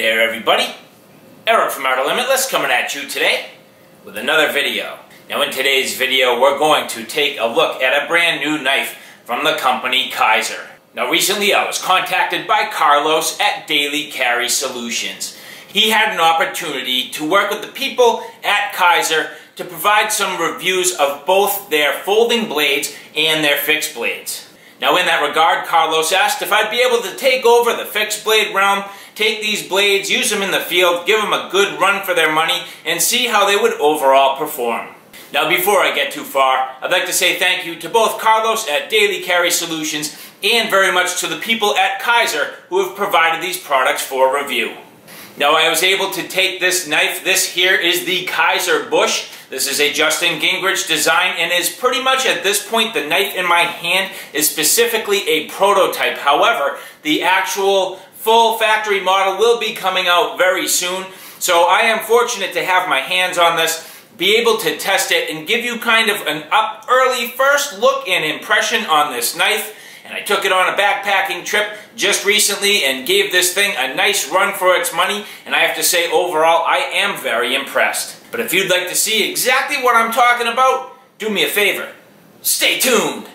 Hey there everybody, Eric from Outer Limitless coming at you today with another video. Now in today's video we're going to take a look at a brand new knife from the company Kizer. Now recently I was contacted by Carlos at Daily Carry Solutions. He had an opportunity to work with the people at Kizer to provide some reviews of both their folding blades and their fixed blades. Now in that regard, Carlos asked if I'd be able to take over the fixed blade realm, take these blades, use them in the field, give them a good run for their money, and see how they would overall perform. Now before I get too far, I'd like to say thank you to both Carlos at Daily Carry Solutions and very much to the people at Kizer who have provided these products for review. Now I was able to take this knife. This here is the Kizer Bush. This is a Justin Gingrich design and is pretty much at this point the knife in my hand is specifically a prototype. However, the actual full factory model will be coming out very soon. So I am fortunate to have my hands on this, be able to test it and give you kind of an early first look and impression on this knife. And I took it on a backpacking trip just recently and gave this thing a nice run for its money, and I have to say overall I am very impressed. But if you'd like to see exactly what I'm talking about, do me a favor. Stay tuned!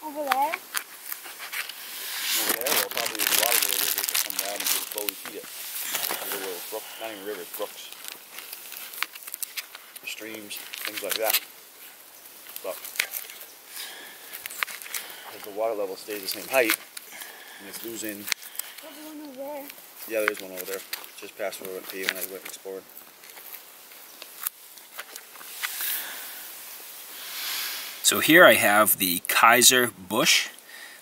Over there? Over there, well, probably there's a lot of little rivers that come down and just slowly feed it. Little brooks, not even rivers, brooks. Streams, things like that. But as the water level stays the same height, and it's losing... There's one over there. Yeah, there's one over there. Just past where I went pee when I went exploring. So here I have the Kizer Bush.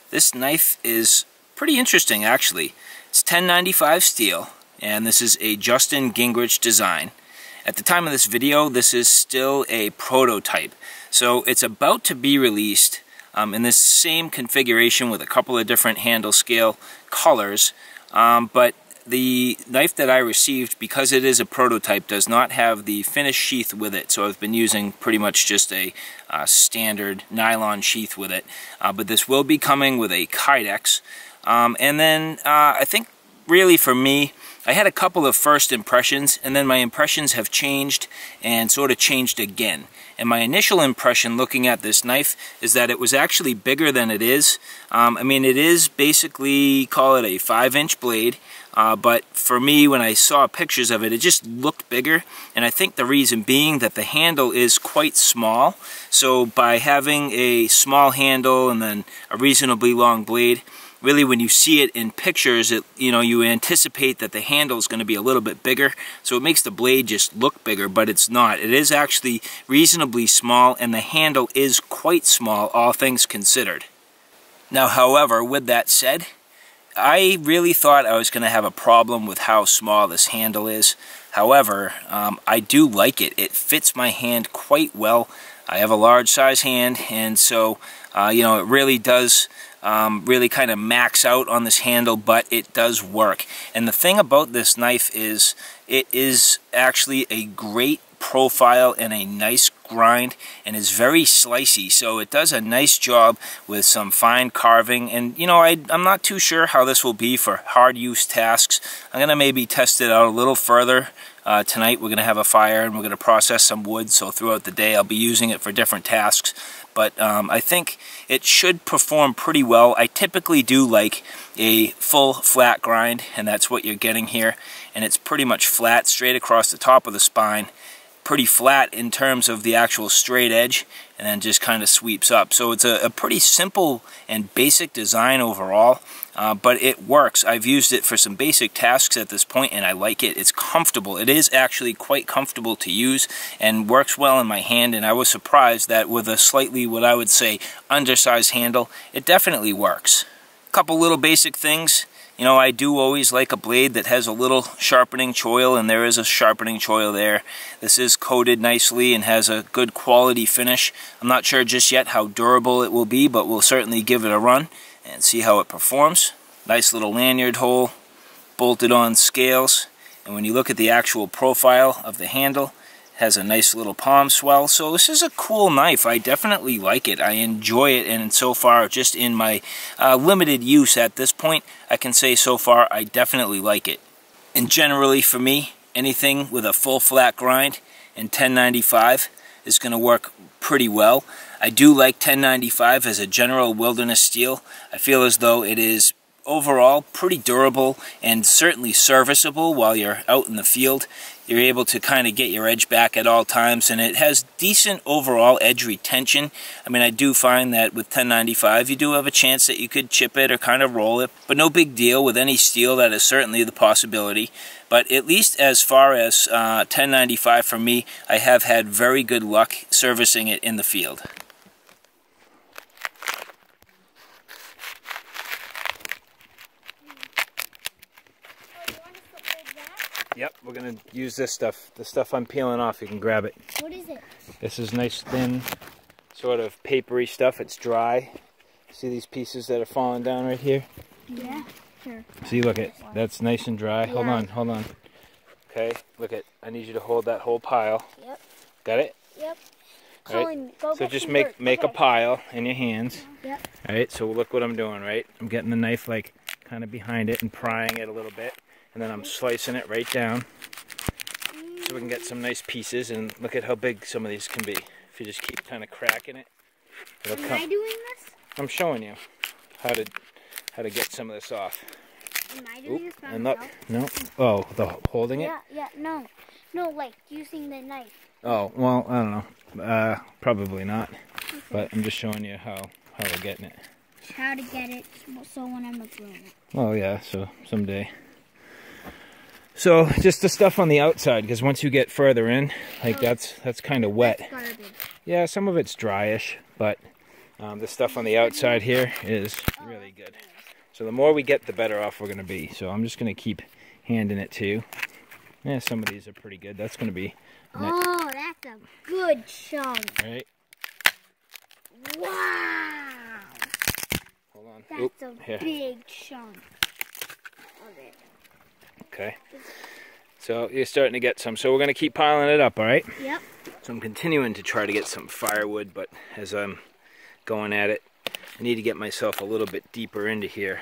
This knife is pretty interesting actually. It's 1095 steel and this is a Justin Gingrich design. At the time of this video this is still a prototype. So it's about to be released in this same configuration with a couple of different handle scale colors. But the knife that I received, because it is a prototype, does not have the finished sheath with it, so I've been using pretty much just a standard nylon sheath with it. But this will be coming with a Kydex. And then I think really for me, I had a couple of first impressions, and then my impressions have changed and sort of changed again. And my initial impression looking at this knife is that it was actually bigger than it is. I mean, it is basically, call it a 5-inch blade. But for me, when I saw pictures of it, it just looked bigger, and I think the reason being that the handle is quite small. So by having a small handle and then a reasonably long blade, really when you see it in pictures, you anticipate that the handle is going to be a little bit bigger, so it makes the blade just look bigger, but it's not. It is actually reasonably small, and the handle is quite small, all things considered. Now, however, with that said, I really thought I was going to have a problem with how small this handle is. However, I do like it. It fits my hand quite well. I have a large size hand, and so it really does really kind of max out on this handle, but it does work. And the thing about this knife is it is actually a great profile and a nice grind, and is very slicey, so it does a nice job with some fine carving. And I'm not too sure how this will be for hard use tasks. I'm gonna maybe test it out a little further tonight. We're gonna have a fire and we're gonna process some wood, so throughout the day I'll be using it for different tasks. But I think it should perform pretty well. I typically do like a full flat grind, and that's what you're getting here. And it's pretty much flat straight across the top of the spine, pretty flat in terms of the actual straight edge, and then just kind of sweeps up. So it's a pretty simple and basic design overall, but it works. I've used it for some basic tasks at this point, and I like it. It's comfortable. It is actually quite comfortable to use and works well in my hand, and I was surprised that with a slightly, what I would say, undersized handle, it definitely works. A couple little basic things. I do always like a blade that has a little sharpening choil, and there is a sharpening choil there. This is coated nicely and has a good quality finish. I'm not sure just yet how durable it will be, but we'll certainly give it a run and see how it performs. Nice little lanyard hole, bolted on scales, and when you look at the actual profile of the handle, has a nice little palm swell. So this is a cool knife. I definitely like it. I enjoy it, and so far, just in my limited use at this point, I can say so far I definitely like it. And generally for me, anything with a full flat grind and 1095 is going to work pretty well. I do like 1095 as a general wilderness steel. I feel as though it is overall pretty durable and certainly serviceable while you're out in the field. You're able to kind of get your edge back at all times, and it has decent overall edge retention. I mean, I do find that with 1095 you do have a chance that you could chip it or kind of roll it, but no big deal. With any steel, that is certainly the possibility. But at least as far as 1095 for me, I have had very good luck servicing it in the field. Yep, we're going to use this stuff. The stuff I'm peeling off, you can grab it. What is it? This is nice, thin, sort of papery stuff. It's dry. See these pieces that are falling down right here? Yeah, sure. See, look it. That's nice and dry. Yeah. Hold on. Okay, look it. I need you to hold that whole pile. Yep. Got it? Yep. Right. So just make a pile in your hands. Yep. All right, so look what I'm doing, right? I'm getting the knife like kind of behind it and prying it a little bit. And then I'm slicing it right down so we can get some nice pieces. And look at how big some of these can be. If you just keep kind of cracking it, it'll come. Am I doing this? I'm showing you how to get some of this off. Am I doing this by And myself? look, no. Oh, the holding it? Yeah, no. No, like using the knife. Oh, well, I don't know. Probably not. Okay. But I'm just showing you how we're getting it. How to get it so when I'm doing it. Oh yeah, so someday. So just the stuff on the outside, because once you get further in, like that's kind of wet. That's garbage. Yeah, some of it's dryish, but the stuff on the outside here is really good. So the more we get, the better off we're going to be. So I'm just going to keep handing it to you. Yeah, some of these are pretty good. That's going to be... Oh, that's a good chunk. Right? Wow. Hold on. That's a big chunk of it. Okay. So you're starting to get some. So we're going to keep piling it up, all right? Yep. So I'm continuing to try to get some firewood, but as I'm going at it, I need to get myself a little bit deeper into here.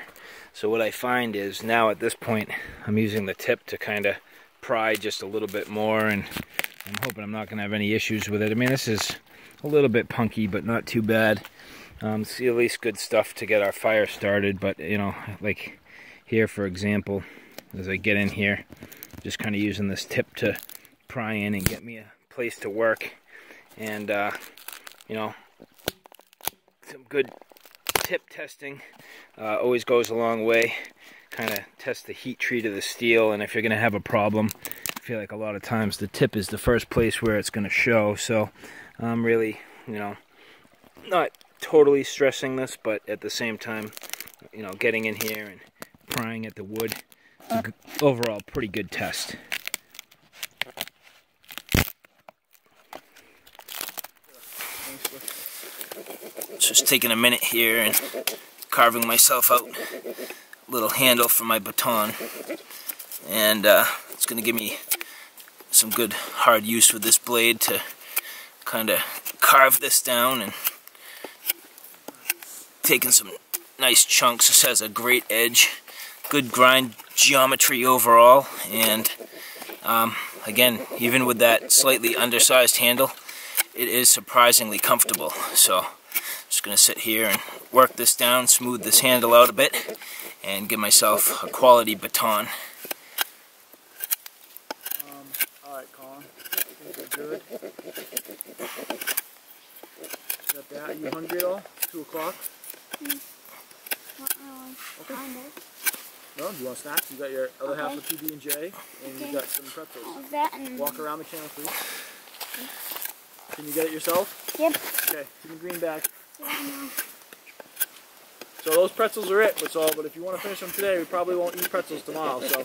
So what I find is now at this point, I'm using the tip to kind of pry just a little bit more, and I'm hoping I'm not going to have any issues with it. I mean, this is a little bit punky, but not too bad. See, at least good stuff to get our fire started, but, you know, like here, for example, as I get in here, just kind of using this tip to pry in and get me a place to work, and you know, some good tip testing always goes a long way. Kind of test the heat treat of the steel, and if you're going to have a problem, I feel like a lot of times the tip is the first place where it's going to show. So I'm really, you know, not totally stressing this, but at the same time, you know, getting in here and prying at the wood. Overall, pretty good test. Just taking a minute here and carving myself out a little handle for my baton, and it's going to give me some good hard use with this blade to kind of carve this down, and taking some nice chunks. This has a great edge, good grind geometry overall, and again, even with that slightly undersized handle, it is surprisingly comfortable. So just going to sit here and work this down, smooth this handle out a bit, and give myself a quality baton. Alright, Colin. Things are good. You got that? Are you hungry at all? 2 o'clock? Okay. No? Do you want snacks? You got your other half of PB&J, and you got some pretzels. Walk around the channel, please. Okay. Can you get it yourself? Yep. Okay, give me the green bag. So those pretzels are it, but if you want to finish them today, we probably won't eat pretzels tomorrow, so.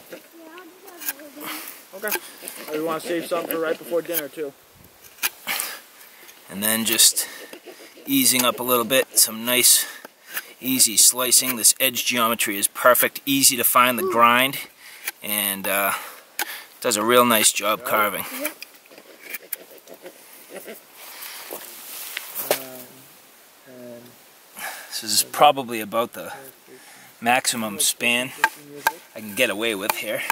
Okay. Or we want to save some for right before dinner, too. And then just easing up a little bit, some nice easy slicing. This edge geometry is perfect, easy to find the grind, and does a real nice job carving. This is probably about the maximum span I can get away with here.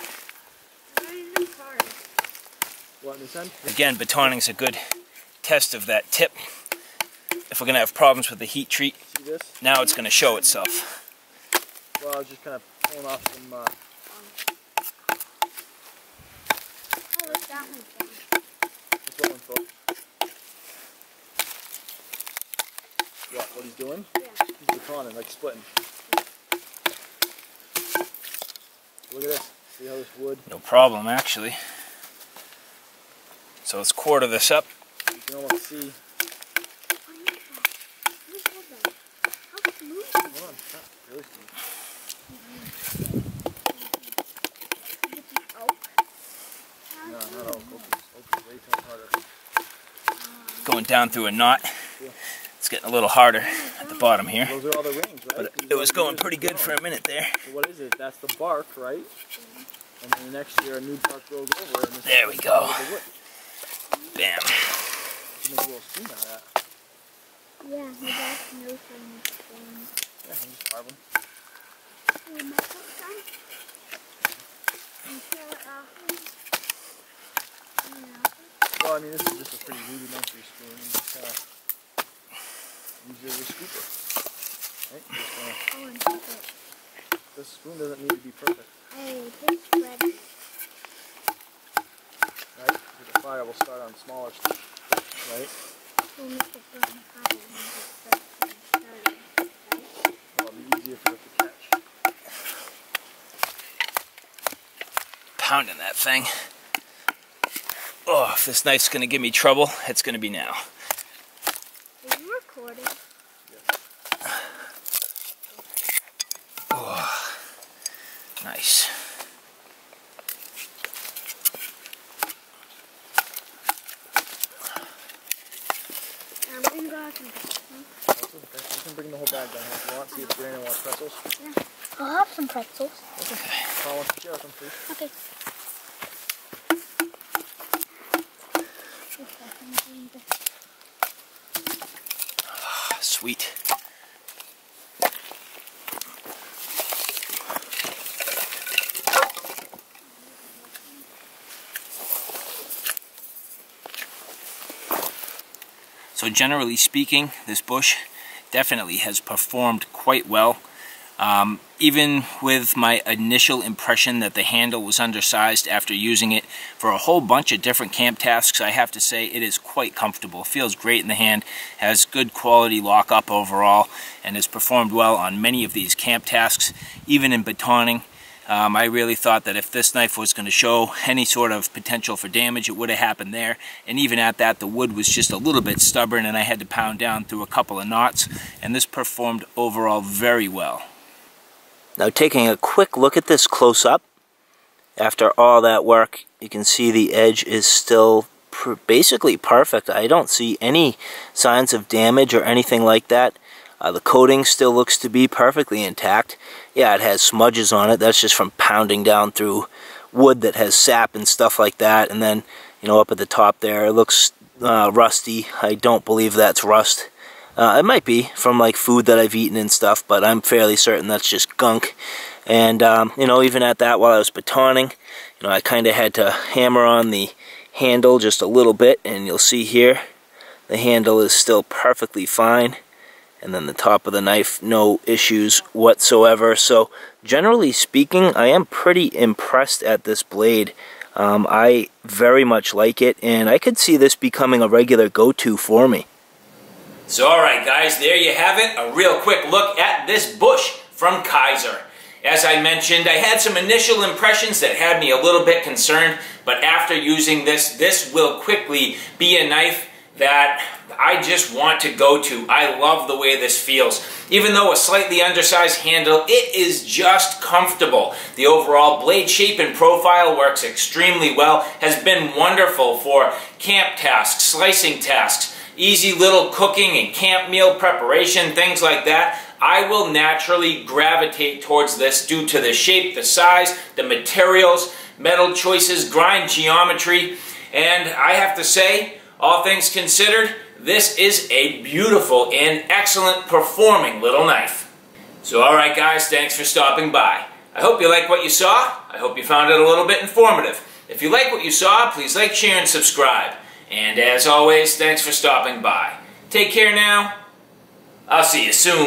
Again, batoning is a good test of that tip. If we're going to have problems with the heat treat, now it's going to show itself. Well, I was just kind of pulling off some... What's that one for? What's that one for? What he's doing? Yeah. He's batoning, like splitting. Look at this. See how this wood... No problem, actually. So let's quarter this up. You can almost see... Hold on, not really smooth. No, not oak. Oak is way too harder. Going down through a knot. It's getting a little harder at the bottom here. Those are all the rings, right? But it was going pretty good for a minute there. So what is it? That's the bark, right? And then the next year a new bark grows over it. And there we go. Bam. You can make a little spoon out of that. Yeah, my dad knows from the spoon. Yeah, I can just carve them. Will my cook done? And tear it off. Well, I mean, this is just a pretty rudimentary spoon. You just kind of use it as a scooper. Right? You just Oh, and cook it. this spoon doesn't need to be perfect. Oh, this bread. Right? Because the fire will start on smaller stuff. Right? We'll make the burn higher and just start starting. Right? Well, it'll be easier for it to catch. Pounding that thing. Oh, if this knife's going to give me trouble, it's going to be now. Are you recording? Oh, nice. I'm going to go out and get some. Okay. You can bring the whole bag down here if you want. See if Brandon wants pretzels. Yeah. I'll have some pretzels. Okay. Paul wants to share with them, please. Okay. Sweet. So generally speaking, this bush definitely has performed quite well Even with my initial impression that the handle was undersized after using it for a whole bunch of different camp tasks, I have to say it is quite comfortable. It feels great in the hand, has good quality lock-up overall, and has performed well on many of these camp tasks, even in batoning. I really thought that if this knife was going to show any sort of potential for damage, it would have happened there. And even at that, the wood was just a little bit stubborn, and I had to pound down through a couple of knots, and this performed overall very well. Now, taking a quick look at this close up, after all that work, you can see the edge is still basically perfect. I don't see any signs of damage or anything like that. The coating still looks to be perfectly intact. Yeah, it has smudges on it. That's just from pounding down through wood that has sap and stuff like that. And then, you know, up at the top there, it looks rusty. I don't believe that's rust. It might be from like food that I've eaten and stuff, but I'm fairly certain that's just gunk. And you know, even at that, while I was batoning, you know, I kind of had to hammer on the handle just a little bit, and you'll see here the handle is still perfectly fine, and then the top of the knife, no issues whatsoever. So generally speaking, I am pretty impressed at this blade. I very much like it, and I could see this becoming a regular go-to for me. So alright guys, there you have it, a real quick look at this bush from Kizer. As I mentioned, I had some initial impressions that had me a little bit concerned, but after using this will quickly be a knife that I just want to go to. I love the way this feels. Even though a slightly undersized handle, it is just comfortable. The overall blade shape and profile works extremely well, has been wonderful for camp tasks, slicing tasks, easy little cooking and camp meal preparation, things like that. I will naturally gravitate towards this due to the shape, the size, the materials, metal choices, grind geometry, and I have to say, all things considered, this is a beautiful and excellent performing little knife. So alright guys, thanks for stopping by. I hope you like what you saw. I hope you found it a little bit informative. If you like what you saw, please like, share, and subscribe. And as always, thanks for stopping by. Take care now. I'll see you soon.